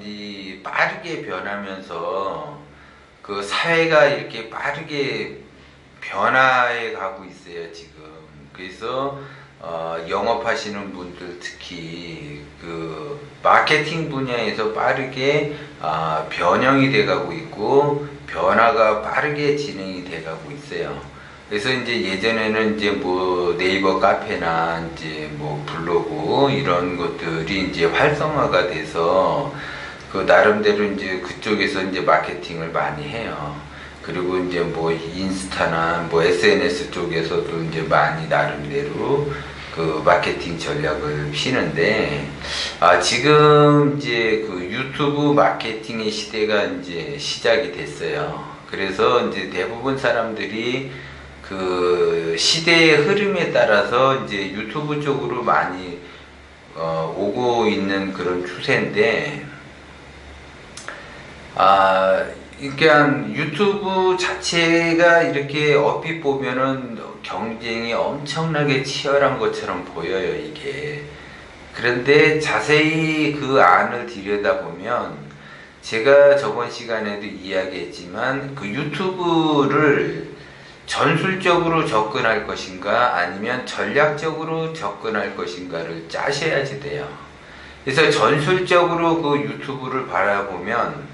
이 빠르게 변하면서 그 사회가 이렇게 빠르게 변화해 가고 있어요, 지금. 그래서 영업하시는 분들 특히 그 마케팅 분야에서 빠르게 변형이 돼 가고 있고 변화가 빠르게 진행이 돼 가고 있어요. 그래서 이제 예전에는 이제 뭐 네이버 카페나 이제 뭐 블로그 이런 것들이 이제 활성화가 돼서 그 나름대로 이제 그쪽에서 이제 마케팅을 많이 해요. 그리고 이제 뭐 인스타나 뭐 SNS 쪽에서도 이제 많이 나름대로 그 마케팅 전략을 피는데 지금 이제 그 유튜브 마케팅의 시대가 이제 시작이 됐어요. 그래서 이제 대부분 사람들이 그 시대의 흐름에 따라서 이제 유튜브 쪽으로 많이 오고 있는 그런 추세인데 그러니까 유튜브 자체가 이렇게 얼핏 보면은 경쟁이 엄청나게 치열한 것처럼 보여요, 이게. 그런데 자세히 그 안을 들여다보면 제가 저번 시간에도 이야기했지만 그 유튜브를 전술적으로 접근할 것인가 아니면 전략적으로 접근할 것인가를 짜셔야지 돼요. 그래서 전술적으로 그 유튜브를 바라보면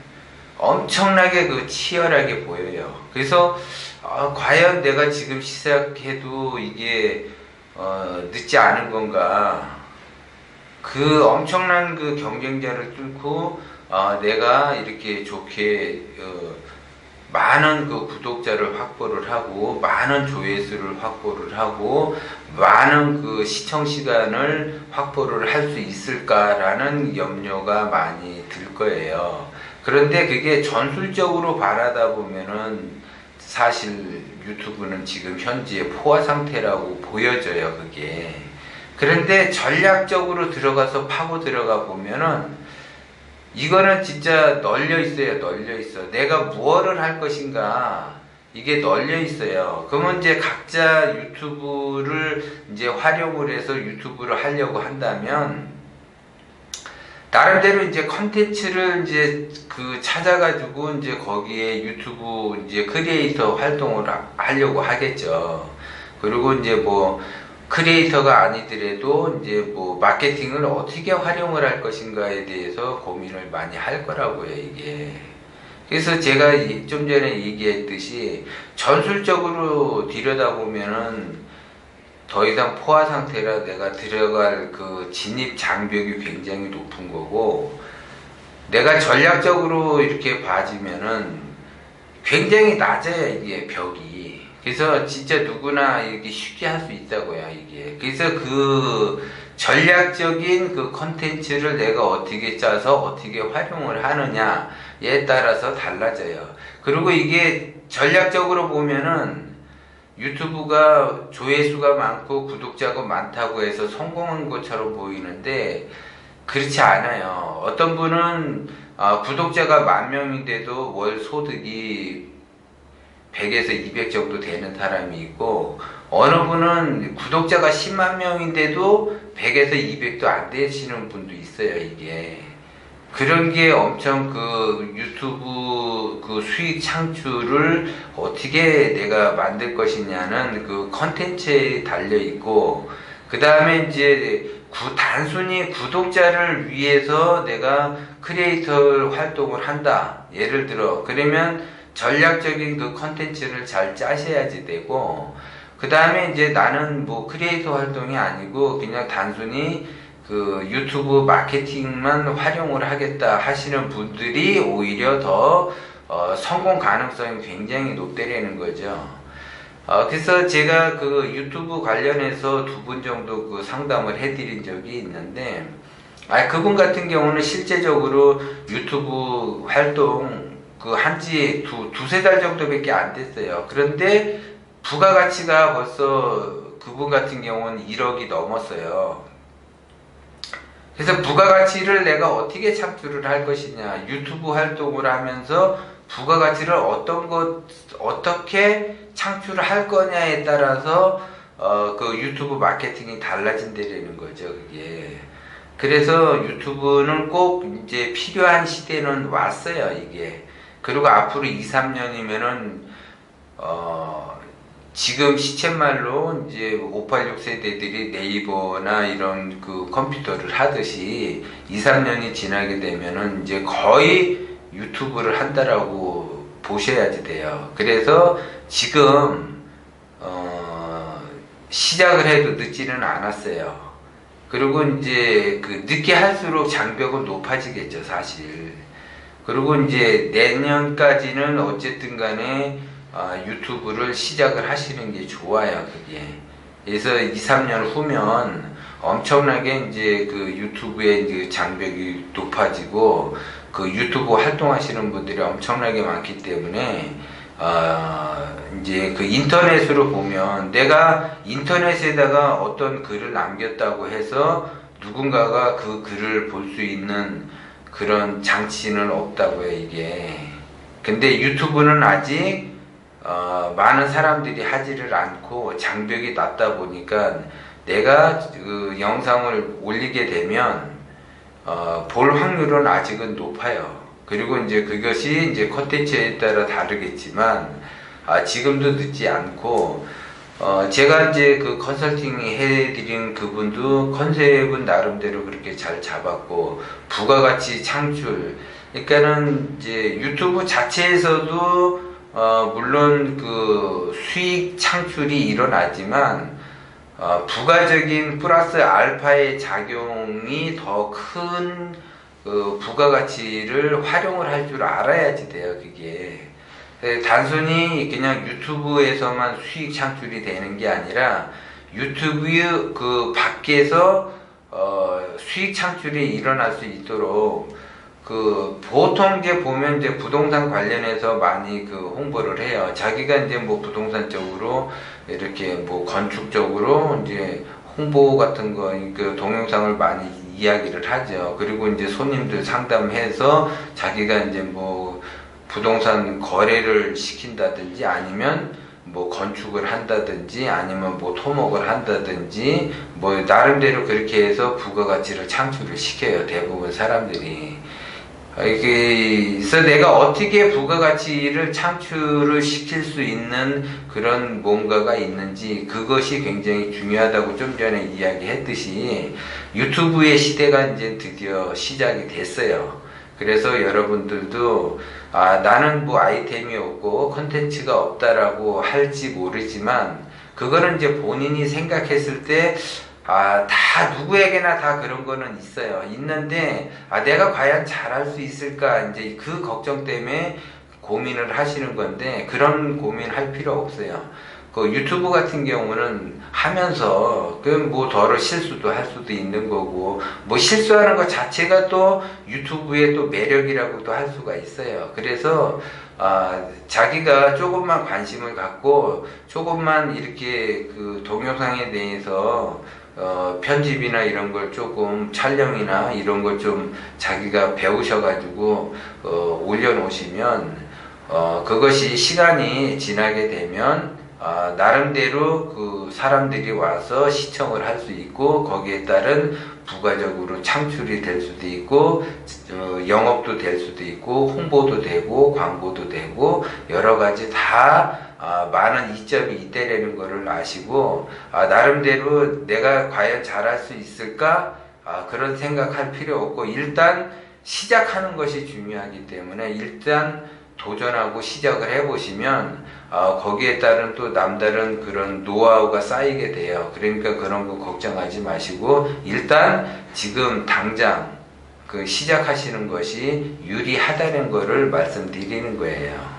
엄청나게 그 치열하게 보여요. 그래서 과연 내가 지금 시작해도 이게 늦지 않은 건가? 그 엄청난 그 경쟁자를 뚫고 내가 이렇게 좋게 많은 그 구독자를 확보를 하고 많은 조회수를 확보를 하고 많은 그 시청 시간을 확보를 할 수 있을까라는 염려가 많이 들 거예요. 그런데 그게 전술적으로 바라다 보면은 사실 유튜브는 지금 현재 포화 상태라고 보여져요, 그게. 그런데 전략적으로 들어가서 파고 들어가 보면은 이거는 진짜 널려 있어요, 널려 있어. 내가 무엇을 할 것인가, 이게 널려 있어요. 그러면 이제 각자 유튜브를 이제 활용을 해서 유튜브를 하려고 한다면, 나름대로 이제 컨텐츠를 이제 그 찾아가지고 이제 거기에 유튜브 이제 크리에이터 활동을 하려고 하겠죠. 그리고 이제 뭐 크리에이터가 아니더라도 이제 뭐 마케팅을 어떻게 활용을 할 것인가에 대해서 고민을 많이 할 거라고요, 이게. 그래서 제가 좀 전에 얘기했듯이 전술적으로 들여다보면은 더 이상 포화 상태라 내가 들어갈 그 진입 장벽이 굉장히 높은 거고, 내가 전략적으로 이렇게 봐지면은 굉장히 낮아요, 이게 벽이. 그래서 진짜 누구나 이렇게 쉽게 할 수 있다고요, 이게. 그래서 그 전략적인 그 컨텐츠를 내가 어떻게 짜서 어떻게 활용을 하느냐에 따라서 달라져요. 그리고 이게 전략적으로 보면은 유튜브가 조회수가 많고 구독자가 많다고 해서 성공한 것처럼 보이는데 그렇지 않아요. 어떤 분은 구독자가 10,000명인데도 월 소득이 100에서 200 정도 되는 사람이 있고, 어느 분은 구독자가 10만 명인데도 100에서 200도 안 되시는 분도 있어요, 이게. 그런 게 엄청 그 유튜브 그 수익 창출을 어떻게 내가 만들 것이냐는 그 컨텐츠에 달려 있고, 그 다음에 이제 단순히 구독자를 위해서 내가 크리에이터 활동을 한다. 예를 들어, 그러면 전략적인 그 컨텐츠를 잘 짜셔야지 되고, 그 다음에 이제 나는 뭐 크리에이터 활동이 아니고 그냥 단순히 그 유튜브 마케팅만 활용을 하겠다 하시는 분들이 오히려 더 성공 가능성이 굉장히 높다라는 거죠. 그래서 제가 그 유튜브 관련해서 2분 정도 그 상담을 해드린 적이 있는데, 그분 같은 경우는 실제적으로 유튜브 활동 그 한지 두세 달 정도밖에 안 됐어요. 그런데 부가가치가 벌써 그분 같은 경우는 1억이 넘었어요. 그래서 부가가치를 내가 어떻게 창출을 할 것이냐, 유튜브 활동을 하면서 부가가치를 어떻게 창출을 할 거냐에 따라서 그 유튜브 마케팅이 달라진다는 거죠, 그게. 그래서 유튜브는 꼭 이제 필요한 시대는 왔어요, 이게. 그리고 앞으로 2, 3년이면은, 지금 시쳇말로 이제 586 세대들이 네이버나 이런 그 컴퓨터를 하듯이 2, 3년이 지나게 되면은 이제 거의 유튜브를 한다라고 보셔야지 돼요. 그래서 지금, 시작을 해도 늦지는 않았어요. 그리고 이제 그 늦게 할수록 장벽은 높아지겠죠, 사실. 그리고 이제 내년까지는 어쨌든 간에 유튜브를 시작을 하시는 게 좋아요, 그게. 그래서 2, 3년 후면 엄청나게 이제 그 유튜브의 이제 장벽이 높아지고 그 유튜브 활동하시는 분들이 엄청나게 많기 때문에 이제 그 인터넷으로 보면 내가 인터넷에다가 어떤 글을 남겼다고 해서 누군가가 그 글을 볼 수 있는 그런 장치는 없다고요, 이게. 근데 유튜브는 아직 많은 사람들이 하지를 않고 장벽이 낮다 보니까 내가 그 영상을 올리게 되면 볼 확률은 아직은 높아요. 그리고 이제 그것이 이제 콘텐츠에 따라 다르겠지만 지금도 늦지 않고 제가 이제 그 컨설팅 해드린 그분도 컨셉은 나름대로 그렇게 잘 잡았고 부가가치 창출 그러니까는 이제 유튜브 자체에서도 물론 그 수익 창출이 일어나지만 부가적인 플러스 알파의 작용이 더 큰 그 부가가치를 활용을 할 줄 알아야지 돼요, 그게. 단순히 그냥 유튜브에서만 수익 창출이 되는 게 아니라 유튜브 그 밖에서 수익 창출이 일어날 수 있도록 그 보통 이제 보면 이제 부동산 관련해서 많이 그 홍보를 해요. 자기가 이제 뭐 부동산 쪽으로 이렇게 뭐 건축 쪽으로 이제 홍보 같은 거 그 동영상을 많이 이야기를 하죠. 그리고 이제 손님들 상담해서 자기가 이제 뭐 부동산 거래를 시킨다든지 아니면 뭐 건축을 한다든지 아니면 뭐 토목을 한다든지 뭐 나름대로 그렇게 해서 부가가치를 창출을 시켜요, 대부분 사람들이. 그래서 내가 어떻게 부가가치를 창출을 시킬 수 있는 그런 뭔가가 있는지 그것이 굉장히 중요하다고 좀 전에 이야기했듯이 유튜브의 시대가 이제 드디어 시작이 됐어요. 그래서 여러분들도 나는 뭐 아이템이 없고 컨텐츠가 없다라고 할지 모르지만 그거는 이제 본인이 생각했을 때 다 누구에게나 다 그런 거는 있어요. 있는데 내가 과연 잘할 수 있을까 이제 그 걱정 때문에 고민을 하시는 건데 그런 고민할 필요 없어요. 그 유튜브 같은 경우는 하면서 그 뭐 더러 실수도 할 수도 있는 거고 뭐 실수하는 것 자체가 또 유튜브의 또 매력이라고도 할 수가 있어요. 그래서 자기가 조금만 관심을 갖고 조금만 이렇게 그 동영상에 대해서 편집이나 이런 걸 조금 촬영이나 이런 걸 좀 자기가 배우셔가지고 올려놓으시면 그것이 시간이 지나게 되면 나름대로 그 사람들이 와서 시청을 할 수 있고 거기에 따른 부가적으로 창출이 될 수도 있고 영업도 될 수도 있고 홍보도 되고 광고도 되고 여러 가지 다 많은 이점이 있다라는 것을 아시고 나름대로 내가 과연 잘할 수 있을까 그런 생각할 필요 없고 일단 시작하는 것이 중요하기 때문에 일단 도전하고 시작을 해보시면 거기에 따른 또 남다른 그런 노하우가 쌓이게 돼요. 그러니까 그런 거 걱정하지 마시고 일단 지금 당장 그 시작하시는 것이 유리하다는 것을 말씀드리는 거예요.